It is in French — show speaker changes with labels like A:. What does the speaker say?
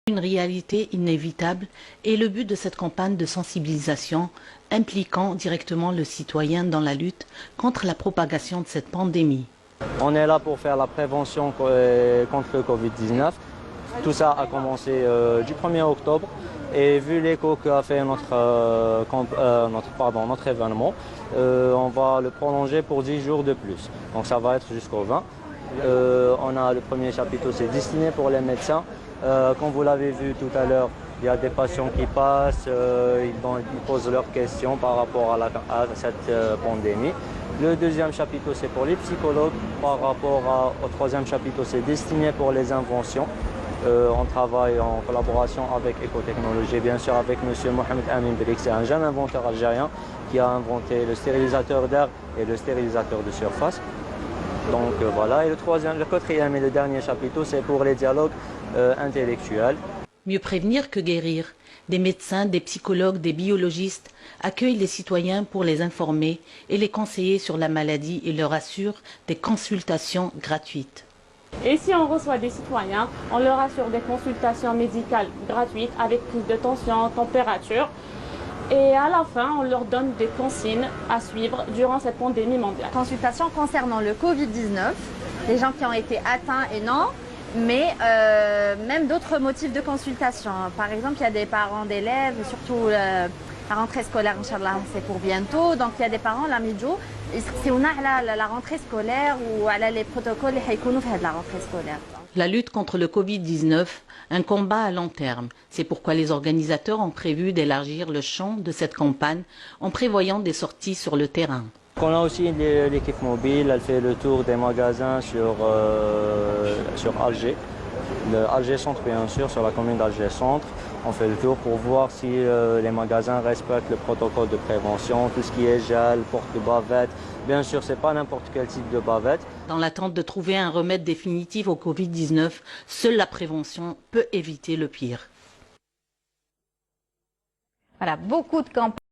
A: Une réalité inévitable est le but de cette campagne de sensibilisation impliquant directement le citoyen dans la lutte contre la propagation de cette pandémie.
B: On est là pour faire la prévention contre le Covid-19. Tout ça a commencé du 1er octobre et vu l'écho qu'a fait notre événement, on va le prolonger pour 10 jours de plus. Donc ça va être jusqu'au 20. On a le premier chapitre, c'est destiné pour les médecins. Comme vous l'avez vu tout à l'heure, il y a des patients qui passent, ils posent leurs questions par rapport à cette pandémie. Le deuxième chapitre, c'est pour les psychologues. Par rapport au troisième chapitre, c'est destiné pour les inventions. On travaille en collaboration avec Ecotechnologie, bien sûr avec M. Mohamed Amin Belik, c'est un jeune inventeur algérien qui a inventé le stérilisateur d'air et le stérilisateur de surface. Donc voilà, et le quatrième et le dernier chapitre, c'est pour les dialogues intellectuels.
A: Mieux prévenir que guérir. Des médecins, des psychologues, des biologistes accueillent les citoyens pour les informer et les conseiller sur la maladie et leur assurent des consultations gratuites.
C: Et si on reçoit des citoyens, on leur assure des consultations médicales gratuites avec prise de tension, température. Et à la fin, on leur donne des consignes à suivre durant cette pandémie mondiale.
D: Consultation concernant le Covid-19, les gens qui ont été atteints et non, mais même d'autres motifs de consultation. Par exemple, il y a des parents d'élèves, surtout la rentrée scolaire, Inch'Allah, c'est pour bientôt. Donc il y a des parents, la midjo, c'est la rentrée scolaire ou les protocoles qui vont faire de la rentrée scolaire.
A: La lutte contre le Covid-19, un combat à long terme. C'est pourquoi les organisateurs ont prévu d'élargir le champ de cette campagne en prévoyant des sorties sur le terrain.
B: On a aussi l'équipe mobile, elle fait le tour des magasins sur Alger. Alger Centre, bien sûr, sur la commune d'Alger Centre. On fait le tour pour voir si les magasins respectent le protocole de prévention, tout ce qui est gel, porte de bavette. Bien sûr, ce n'est pas n'importe quel type de bavette.
A: Dans l'attente de trouver un remède définitif au Covid-19, seule la prévention peut éviter le pire.
D: Voilà, beaucoup de campagnes.